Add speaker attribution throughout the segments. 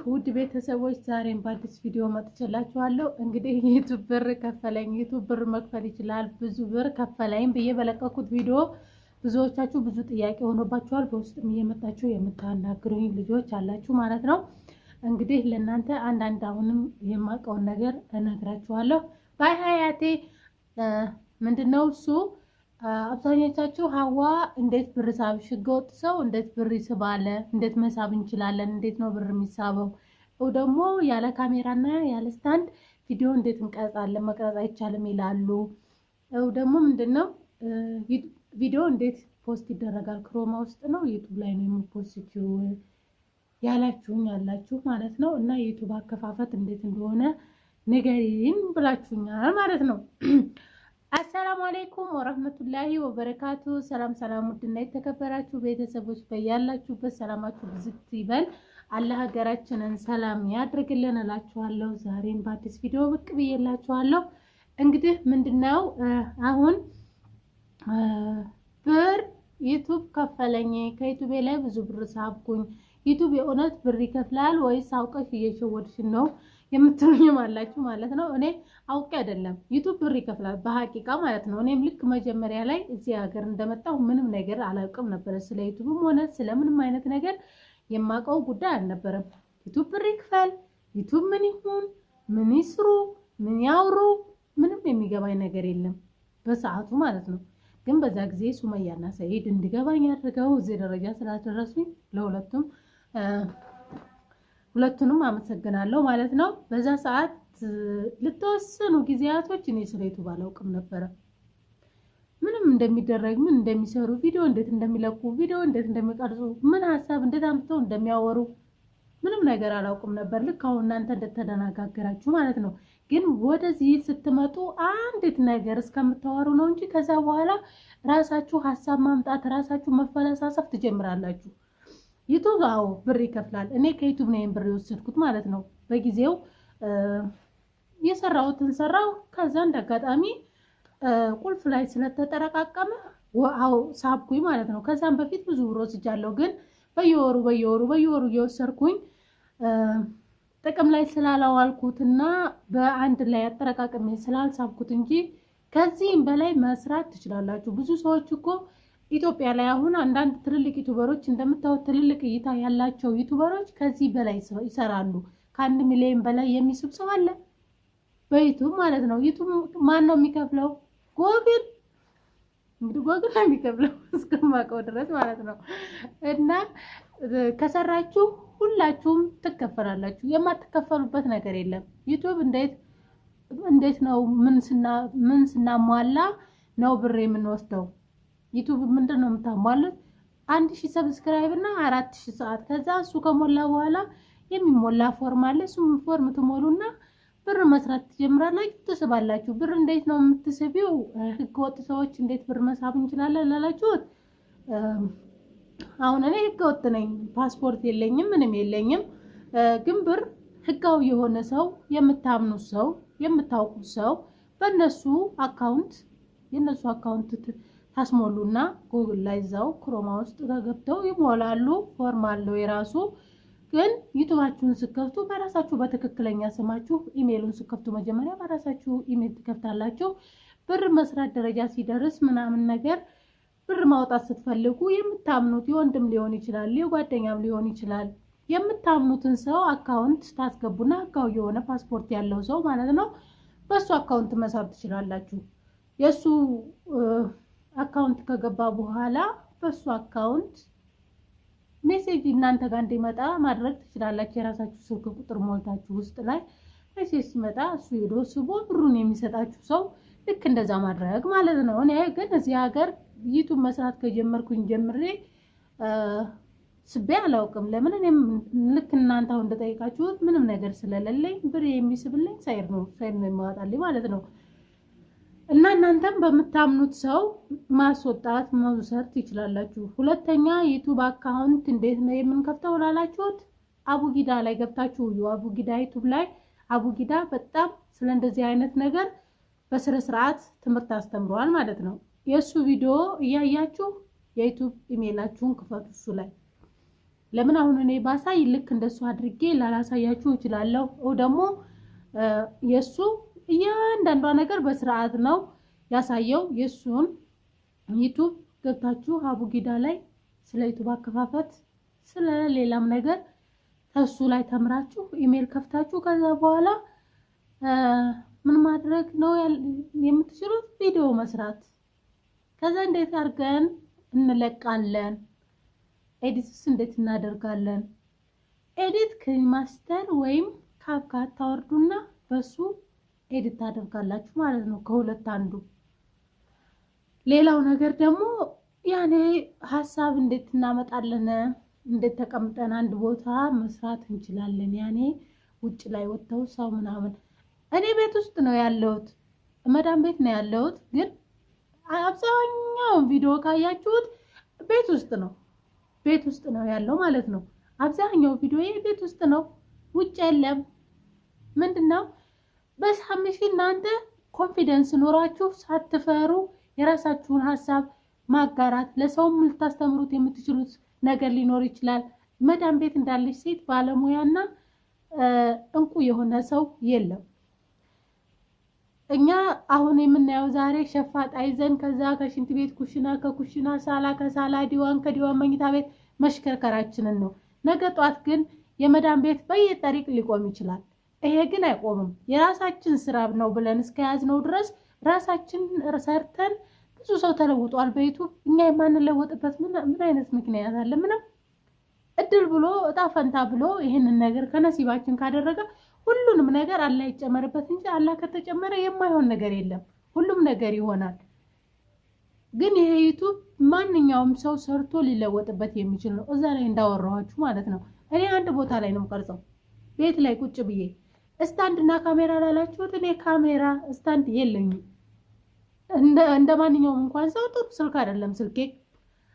Speaker 1: ውድ ቤተሰቦች ዛሬም በአዲስ ቪዲዮ መጥቼላችኋለሁ። እንግዲህ ዩቲዩብ ብር ከፈለኝ፣ ዩቲዩብ ብር መክፈል ይችላል፣ ብዙ ብር ከፈለኝ ብዬ በለቀኩት ቪዲዮ ብዙዎቻችሁ ብዙ ጥያቄ ሆኖባችኋል። በውስጥም እየመጣችሁ የምታናግሩኝ ልጆች አላችሁ ማለት ነው። እንግዲህ ለእናንተ አንዳንድ አሁንም የማውቀውን ነገር እነግራችኋለሁ። ባይ ሀያቴ ምንድነው እሱ አብዛኞቻችሁ ሀዋ እንዴት ብር ሳብሽ፣ ህገወጥ ሰው እንዴት ብር ይስባለ፣ እንዴት መሳብ እንችላለን፣ እንዴት ነው ብር የሚሳበው፣ ደግሞ ያለ ካሜራና ያለ ስታንድ ቪዲዮ እንዴት እንቀርጻለን፣ መቅረጽ አይቻልም ይላሉ። ደግሞ ምንድነው ቪዲዮ እንዴት ፖስት ይደረጋል፣ ክሮማ ውስጥ ነው ዩቲዩብ ላይ ነው የምፖስትው ያላችሁኝ ያላችሁ ማለት ነው። እና ዩቲዩብ አከፋፈት እንዴት እንደሆነ ንገሪን ብላችሁኛል ማለት ነው። አሰላሙ አለይኩም ወራህመቱላሂ ወበረካቱ። ሰላም ሰላም፣ ውድና የተከበራችሁ ቤተሰቦች በያላችሁበት ሰላማችሁ ብዝት ይበል። አላህ ሀገራችንን ሰላም ያድርግልን እላችኋለሁ። ዛሬም በአዲስ ቪዲዮ ብቅ ብዬላችኋለሁ። እንግዲህ ምንድነው አሁን ብር ዩቲዩብ ከፈለኝ፣ ከዩቲዩብ ላይ ብዙ ብር ሳብኩኝ፣ ዩቲዩብ የእውነት ብር ይከፍላል ወይስ አውቀሽ እየሸወድሽን ነው የምትሉኝም አላችሁ ማለት ነው። እኔ አውቄ አይደለም፣ ዩቲዩብ ብር ይከፍላል በሐቂቃ ማለት ነው። እኔም ልክ መጀመሪያ ላይ እዚህ ሀገር እንደመጣሁ ምንም ነገር አላውቅም ነበረ። ስለ ዩቲዩብም ሆነ ስለምንም አይነት ነገር የማውቀው ጉዳይ አልነበረም። ዩቲዩብ ብር ይክፈል፣ ዩቲዩብ ምን ይሁን፣ ምን ይስሩ፣ ምን ያውሩ፣ ምንም የሚገባኝ ነገር የለም በሰዓቱ ማለት ነው። ግን በዛ ጊዜ ሱመያና ሰኢድ እንዲገባኝ አድርገው እዚህ ደረጃ ስላደረሱኝ ሁለቱንም አመሰግናለሁ ማለት ነው። በዛ ሰዓት ለተወሰኑ ጊዜያቶች እኔ ስለ ዩቲዩብ አላውቅም ነበረ። ምንም እንደሚደረግ፣ ምን እንደሚሰሩ፣ ቪዲዮ እንዴት እንደሚለቁ፣ ቪዲዮ እንዴት እንደሚቀርጹ፣ ምን ሀሳብ እንዴት አምጥተው እንደሚያወሩ ምንም ነገር አላውቅም ነበር። ልክ አሁን እናንተ እንደተደናጋገራችሁ ማለት ነው። ግን ወደዚህ ስትመጡ አንዲት ነገር እስከምታወሩ ነው እንጂ ከዛ በኋላ ራሳችሁ ሀሳብ ማምጣት፣ ራሳችሁ መፈላሰፍ ትጀምራላችሁ። ዩቲዩብ አዎ ብር ይከፍላል። እኔ ከዩቲዩብ ነው ብር የወሰድኩት ማለት ነው። በጊዜው የሰራሁትን ሰራው። ከዛ እንዳጋጣሚ ቁልፍ ላይ ስለተጠረቃቀመ አዎ ሳብኩኝ ማለት ነው። ከዛም በፊት ብዙ ብር ወስጃለሁ። ግን በየወሩ እየወሰድኩኝ ጥቅም ላይ ስላላዋልኩትና በአንድ ላይ አጠረቃቅሜ ስላልሳብኩት እንጂ ከዚህም በላይ መስራት ትችላላችሁ። ብዙ ሰዎች እኮ ኢትዮጵያ ላይ አሁን አንዳንድ ትልልቅ ዩቲዩበሮች እንደምታዩት ትልልቅ እይታ ያላቸው ዩቲዩበሮች ከዚህ በላይ ይሰራሉ። ከ1 ሚሊዮን በላይ የሚስብ ሰው አለ በዩቲዩብ ማለት ነው። ዩቲዩብ ማን ነው የሚከፍለው? ጎግል ነው የሚከፍለው እስከማውቀው ድረስ ማለት ነው። እና ከሰራችሁ ሁላችሁም ትከፈላላችሁ። የማትከፈሉበት ነገር የለም። ዩቲዩብ እንዴት ነው ምን ስናሟላ ነው ብር የምንወስደው? ዩቲዩብ ምንድነው የምታሟሉት? 1000 ሰብስክራይብ እና 4000 ሰዓት። ከዛ እሱ ከሞላ በኋላ የሚሞላ ፎርም አለ። እሱ ፎርም ትሞሉና ብር መስራት ትጀምራላችሁ፣ ትስባላችሁ። ብር እንዴት ነው የምትስቢው? ህገወጥ ሰዎች እንዴት ብር መሳብ እንችላለን ላላችሁት፣ አሁን እኔ ህገወጥ ነኝ፣ ፓስፖርት የለኝም፣ ምንም የለኝም። ግን ብር ህጋዊ የሆነ ሰው፣ የምታምኑት ሰው፣ የምታውቁት ሰው በእነሱ አካውንት የነሱ አካውንት ታስሞሉና ጉግል ላይ እዛው ክሮማ ውስጥ ተገብተው ይሞላሉ። ፎርም አለው የራሱ። ግን ዩቲዩባችሁን ስከፍቱ በራሳችሁ በትክክለኛ ስማችሁ ኢሜይሉን ስከፍቱ መጀመሪያ በራሳችሁ ኢሜይል ትከፍታላችሁ። ብር መስራት ደረጃ ሲደርስ ምናምን ነገር ብር ማውጣት ስትፈልጉ የምታምኑት የወንድም ሊሆን ይችላል፣ የጓደኛም ሊሆን ይችላል፣ የምታምኑትን ሰው አካውንት ታስገቡና ህጋዊ የሆነ ፓስፖርት ያለው ሰው ማለት ነው በሱ አካውንት መሳብ ትችላላችሁ። የሱ አካውንት ከገባ በኋላ በሱ አካውንት ሜሴጅ እናንተ ጋር እንዲመጣ ማድረግ ትችላላችሁ። የራሳችሁ ስልክ ቁጥር ሞልታችሁ ውስጥ ላይ ሜሴጅ ሲመጣ እሱ ሄዶ ስቦ ብሩን የሚሰጣችሁ ሰው ልክ እንደዛ ማድረግ ማለት ነው። እኔ ግን እዚህ ሀገር ዩቲዩብ መስራት ከጀመርኩኝ ጀምሬ ስቤ አላውቅም። ለምን? እኔም ልክ እናንተ አሁን እንደጠይቃችሁት ምንም ነገር ስለሌለኝ ብር የሚስብልኝ ሳይር ነው የሚያወጣልኝ ማለት ነው። እና እናንተም በምታምኑት ሰው ማስወጣት መውሰድ ትችላላችሁ። ሁለተኛ ዩቲዩብ አካውንት እንዴት ነው የምንከፍተው ላላችሁት፣ አቡጊዳ ላይ ገብታችሁ አቡጊዳ ዩቲዩብ ላይ አቡጊዳ በጣም ስለ እንደዚህ አይነት ነገር በስነ ስርዓት ትምህርት አስተምሯል ማለት ነው። የሱ ቪዲዮ እያያችሁ የዩቲዩብ ኢሜይላችሁን ክፈቱ። እሱ ላይ ለምን አሁን እኔ ባሳይ ልክ እንደሱ አድርጌ ላላሳያችሁ እችላለሁ። ደግሞ የሱ እያንዳንዷ ነገር በስርዓት ነው ያሳየው። የሱን ዩቱብ ገብታችሁ አቡጊዳ ላይ ስለ ዩቱብ አከፋፈት ስለ ሌላም ነገር ከሱ ላይ ተምራችሁ ኢሜል ከፍታችሁ ከዛ በኋላ ምን ማድረግ ነው የምትችሉት? ቪዲዮ መስራት። ከዛ እንዴት አድርገን እንለቃለን፣ ኤዲትስ እንዴት እናደርጋለን። ኤዲት ከማስተር ወይም ካፕካት ታወርዱና በሱ ኤዲት ታደርጋላችሁ ማለት ነው፣ ከሁለት አንዱ። ሌላው ነገር ደግሞ ያኔ ሀሳብ እንዴት እናመጣለን፣ እንዴት ተቀምጠን አንድ ቦታ መስራት እንችላለን። ያኔ ውጭ ላይ ወጥተው ሰው ምናምን። እኔ ቤት ውስጥ ነው ያለሁት፣ መዳም ቤት ነው ያለሁት። ግን አብዛኛውን ቪዲዮ ካያችሁት ቤት ውስጥ ነው ያለው ማለት ነው። አብዛኛው ቪዲዮ ቤት ውስጥ ነው፣ ውጭ የለም። ምንድነው በሳምሽ እናንተ ኮንፊደንስ ኖራችሁ ሳትፈሩ የራሳችሁን ሀሳብ ማጋራት፣ ለሰውም ልታስተምሩት የምትችሉት ነገር ሊኖር ይችላል። መዳም ቤት እንዳለች ሴት ባለሙያና እንቁ የሆነ ሰው የለም። እኛ አሁን የምናየው ዛሬ ሸፋጣ ይዘን ከዛ ከሽንት ቤት ኩሽና፣ ከኩሽና ሳላ፣ ከሳላ ዲዋን፣ ከዲዋን መኝታ ቤት መሽከርከራችንን ነው። ነገ ጧት ግን የመዳም ቤት በየጠሪቅ ሊቆም ይችላል። ይሄ ግን አይቆምም። የራሳችን ስራ ነው ብለን እስከያዝነው ድረስ ራሳችን ሰርተን ብዙ ሰው ተለውጧል በዩቱብ። እኛ የማንለወጥበት ምን አይነት ምክንያት አለ? ምንም። እድል ብሎ እጣ ፈንታ ብሎ ይህንን ነገር ከነሲባችን ካደረገ ሁሉንም ነገር አላህ ይጨመርበት እንጂ አላህ ከተጨመረ የማይሆን ነገር የለም። ሁሉም ነገር ይሆናል። ግን ይሄ ዩቱብ ማንኛውም ሰው ሰርቶ ሊለወጥበት የሚችል ነው። እዛ ላይ እንዳወራኋችሁ ማለት ነው። እኔ አንድ ቦታ ላይ ነው የምቀርጸው፣ ቤት ላይ ቁጭ ብዬ። ስታንድ እና ካሜራ ላላችሁት፣ እኔ ካሜራ ስታንድ የለኝም። እንደ ማንኛውም እንኳን ሰው ጥሩ ስልክ አይደለም ስልኬ፣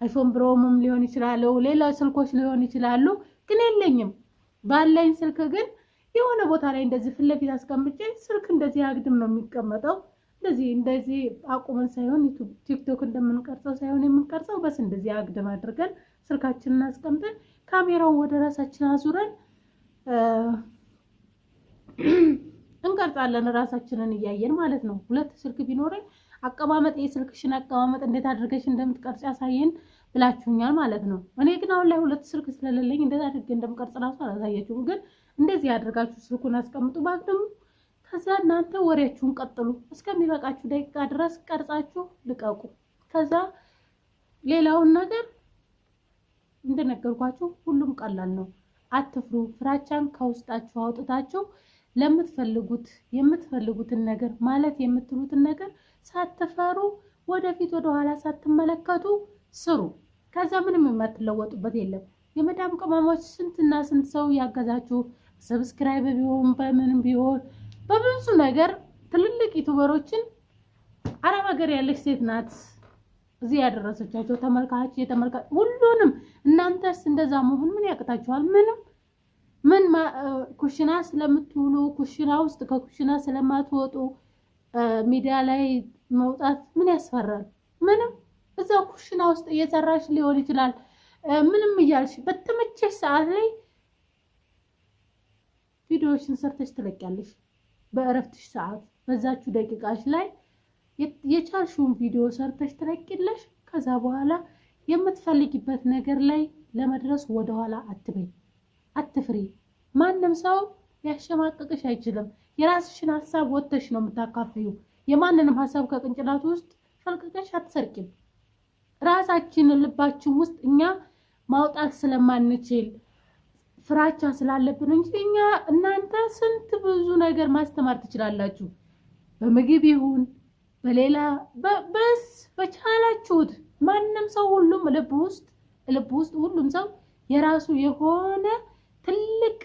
Speaker 1: አይፎን ብሮምም ሊሆን ይችላል፣ ሌላ ስልኮች ሊሆን ይችላሉ፣ ግን የለኝም። ባለኝ ስልክ ግን የሆነ ቦታ ላይ እንደዚህ ፊት ለፊት አስቀምጬ ስልክ እንደዚህ አግድም ነው የሚቀመጠው። እንደዚህ አቁመን ሳይሆን ቲክቶክ እንደምንቀርጸው ሳይሆን የምንቀርጸው በስ እንደዚህ አግድም አድርገን ስልካችንን አስቀምጠን ካሜራውን ወደ ራሳችን አዙረን እንቀርጻለን፣ ራሳችንን እያየን ማለት ነው። ሁለት ስልክ ቢኖረኝ አቀማመጥ፣ የስልክሽን አቀማመጥ እንዴት አድርገሽ እንደምትቀርጽ ያሳየን ብላችሁኛል ማለት ነው። እኔ ግን አሁን ላይ ሁለት ስልክ ስለሌለኝ እንደዛ አድርጌ እንደምቀርጽ ራሱ አላሳያችሁም። ግን እንደዚህ አድርጋችሁ ስልኩን አስቀምጡ ባግድሙ። ከዛ እናንተ ወሬያችሁን ቀጥሉ። እስከሚበቃችሁ ደቂቃ ድረስ ቀርጻችሁ ልቀቁ። ከዛ ሌላውን ነገር እንደነገርኳችሁ ሁሉም ቀላል ነው። አትፍሩ። ፍራቻን ከውስጣችሁ አውጥታችሁ የምትፈልጉትን ነገር ማለት የምትሉትን ነገር ሳትፈሩ ወደፊት ወደኋላ ሳትመለከቱ ስሩ። ከዛ ምንም የማትለወጡበት የለም። የመዳም ቅመሞች ስንትና ስንት ሰው ያገዛችሁ፣ ሰብስክራይብ ቢሆን በምን ቢሆን በብዙ ነገር ትልልቅ ዩቱበሮችን አረብ ሀገር ያለች ሴት ናት እዚህ ያደረሰቻቸው። ተመልካች ሁሉንም። እናንተስ እንደዛ መሆን ምን ያቅታችኋል? ምን ኩሽና ስለምትውሉ ኩሽና ውስጥ ከኩሽና ስለማትወጡ ሚዲያ ላይ መውጣት ምን ያስፈራል? ምንም። እዛው ኩሽና ውስጥ እየሰራሽ ሊሆን ይችላል። ምንም እያልሽ በተመቸሽ ሰዓት ላይ ቪዲዮዎችን ሰርተሽ ትለቂያለሽ። በእረፍትሽ ሰዓት በዛችሁ ደቂቃሽ ላይ የቻልሽውን ቪዲዮ ሰርተሽ ትለቂለሽ። ከዛ በኋላ የምትፈልጊበት ነገር ላይ ለመድረስ ወደኋላ አትበይ፣ አትፍሪ። ማንም ሰው ሊያሸማቅቅሽ አይችልም። የራስሽን ሀሳብ ወጥተሽ ነው የምታካፍዩ። የማንንም ሀሳብ ከቅንጭላቱ ውስጥ ፈልቅቀሽ አትሰርቂም። ራሳችንን ልባችን ውስጥ እኛ ማውጣት ስለማንችል ፍራቻ ስላለብን እንጂ እናንተ ስንት ብዙ ነገር ማስተማር ትችላላችሁ። በምግብ ይሁን በሌላ በስ በቻላችሁት። ማንም ሰው ሁሉም ልብ ውስጥ ሁሉም ሰው የራሱ የሆነ ትልቅ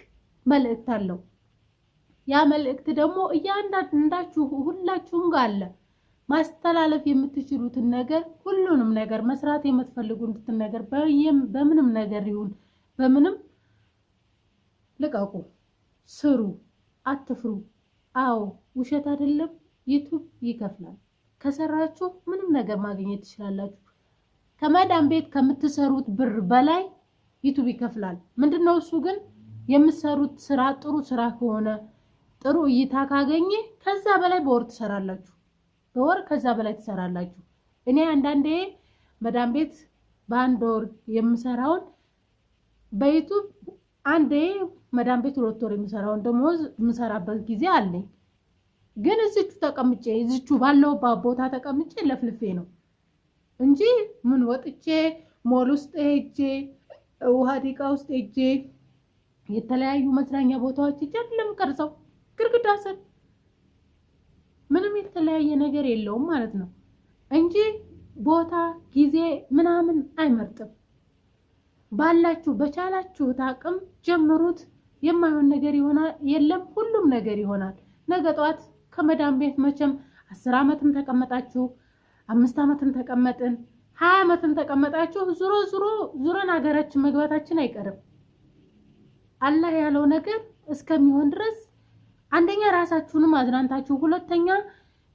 Speaker 1: መልእክት አለው። ያ መልእክት ደግሞ እያንዳንዳችሁ ሁላችሁም ጋር አለ። ማስተላለፍ የምትችሉትን ነገር ሁሉንም ነገር መስራት የምትፈልጉትን ነገር በምንም ነገር ይሁን በምንም ልቀቁ፣ ስሩ፣ አትፍሩ። አዎ ውሸት አይደለም። ዩቱብ ይከፍላል። ከሰራችሁ ምንም ነገር ማግኘት ትችላላችሁ። ከመዳም ቤት ከምትሰሩት ብር በላይ ዩቲዩብ ይከፍላል። ምንድነው እሱ ግን የምትሰሩት ስራ ጥሩ ስራ ከሆነ ጥሩ እይታ ካገኘ ከዛ በላይ በወር ትሰራላችሁ። በወር ከዛ በላይ ትሰራላችሁ። እኔ አንዳንዴ መዳም ቤት በአንድ ወር የምሰራውን በዩቲዩብ አንዴ መዳም ቤት 2 ወር የምሰራውን ደሞዝ የምሰራበት ጊዜ አለኝ። ግን እዚቹ ተቀምጬ እዚቹ ባለውባት ቦታ ተቀምጬ ለፍልፌ ነው እንጂ ምን ወጥቼ ሞል ውስጥ ሄጄ ውሃ ዲቃ ውስጥ ሄጄ የተለያዩ መዝናኛ ቦታዎች ሄጄ ለምቀርጸው ግርግዳ ስር ምንም የተለያየ ነገር የለውም ማለት ነው እንጂ ቦታ ጊዜ ምናምን አይመርጥም። ባላችሁ በቻላችሁት አቅም ጀምሩት። የማይሆን ነገር ይሆናል የለም፣ ሁሉም ነገር ይሆናል። ነገ ጧት ከመዳም ቤት መቼም 10 ዓመትም ተቀመጣችሁ 5 ዓመትም ተቀመጥን 20 ዓመትም ተቀመጣችሁ ዙረን ሀገራችን መግባታችን አይቀርም። አላህ ያለው ነገር እስከሚሆን ድረስ አንደኛ ራሳችሁንም አዝናንታችሁ፣ ሁለተኛ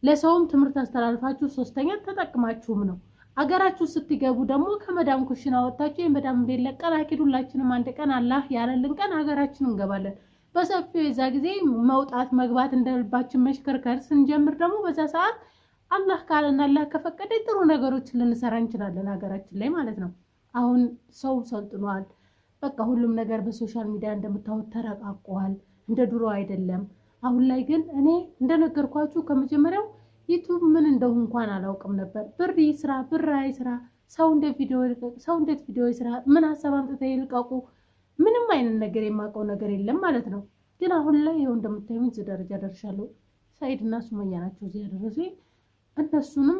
Speaker 1: ለሰውም ትምህርት አስተላልፋችሁ፣ ሶስተኛ ተጠቅማችሁም ነው። አገራችሁ ስትገቡ ደግሞ ከመዳም ኩሽና ወጣችሁ የመዳም ቤት ለቀን አኪዱላችንም አንድ ቀን አላህ ያለልን ቀን ሀገራችን እንገባለን በሰፊው። የዛ ጊዜ መውጣት መግባት እንደልባችን መሽከርከር ስንጀምር ደግሞ በዛ ሰዓት አላህ ካለና አላህ ከፈቀደ ጥሩ ነገሮችን ልንሰራ እንችላለን ሀገራችን ላይ ማለት ነው። አሁን ሰው ሰልጥኗል። በቃ ሁሉም ነገር በሶሻል ሚዲያ እንደምታዩት ተረቃቋል። እንደ ድሮ አይደለም። አሁን ላይ ግን እኔ እንደነገርኳችሁ ከመጀመሪያው ዩቲዩብ ምን እንደው እንኳን አላውቅም ነበር። ብር ይስራ ብር አይስራ፣ ሰው እንዴት ቪዲዮ ይስራ፣ ምን ሀሳብ አምጥተው ይልቀቁ፣ ምንም አይነት ነገር የማውቀው ነገር የለም ማለት ነው። ግን አሁን ላይ ይኸው እንደምታዩኝ እዚህ ደረጃ ደርሻለሁ። ሰኢድ እና ሱመያ ናቸው እዚህ ያደረሱኝ። እነሱንም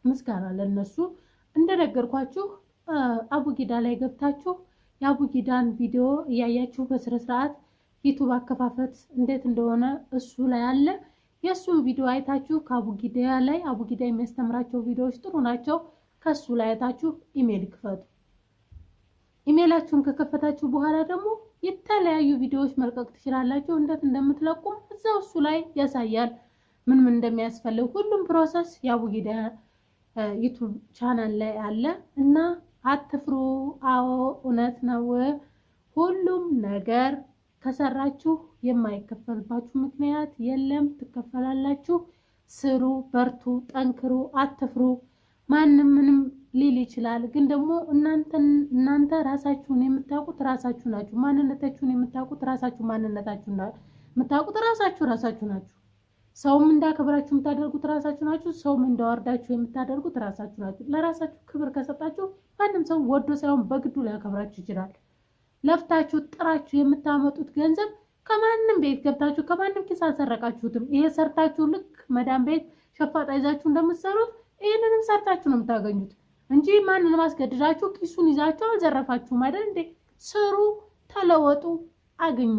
Speaker 1: ምስጋና ለነሱ። እንደነገርኳችሁ አቡጊዳ ላይ ገብታችሁ የአቡጊዳን ቪዲዮ እያያችሁ በስነ ስርዓት ዩቲዩብ አከፋፈት እንዴት እንደሆነ እሱ ላይ አለ። የሱን ቪዲዮ አይታችሁ ከአቡጊዳ ላይ አቡጊዳ የሚያስተምራቸው ቪዲዮዎች ጥሩ ናቸው። ከሱ ላይ አይታችሁ ኢሜል ክፈቱ። ኢሜላችሁን ከከፈታችሁ በኋላ ደግሞ የተለያዩ ቪዲዮዎች መልቀቅ ትችላላችሁ። እንዴት እንደምትለቁም እዛው እሱ ላይ ያሳያል። ምን እንደሚያስፈልግ ሁሉም ፕሮሰስ የአቡጊዳ ዩቲዩብ ቻናል ላይ አለ እና አትፍሩ። አዎ እውነት ነው። ሁሉም ነገር ከሰራችሁ የማይከፈልባችሁ ምክንያት የለም። ትከፈላላችሁ። ስሩ፣ በርቱ፣ ጠንክሩ፣ አትፍሩ። ማንም ምንም ሊል ይችላል፣ ግን ደግሞ እናንተ ራሳችሁን የምታውቁት ራሳችሁ ናችሁ። ማንነታችሁን የምታውቁት ራሳችሁ ማንነታችሁን የምታውቁት ራሳችሁ ናችሁ። ሰውም እንዳከብራችሁ የምታደርጉት ራሳችሁ ናችሁ። ሰውም እንዳወርዳችሁ የምታደርጉት ራሳችሁ ናችሁ። ለራሳችሁ ክብር ከሰጣችሁ ማንም ሰው ወዶ ሳይሆን በግዱ ሊያከብራችሁ ይችላል። ለፍታችሁ ጥራችሁ የምታመጡት ገንዘብ ከማንም ቤት ገብታችሁ ከማንም ኪስ አልሰረቃችሁትም። ይሄ ሰርታችሁ ልክ መዳም ቤት ሸፋጣ ይዛችሁ እንደምትሰሩት ይሄንንም ሰርታችሁ ነው የምታገኙት እንጂ ማንንም አስገድዳችሁ ኪሱን ይዛችሁ አልዘረፋችሁም አይደል እንዴ? ስሩ፣ ተለወጡ፣ አገኙ።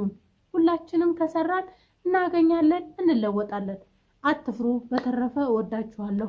Speaker 1: ሁላችንም ከሰራን እናገኛለን፣ እንለወጣለን። አትፍሩ። በተረፈ እወዳችኋለሁ።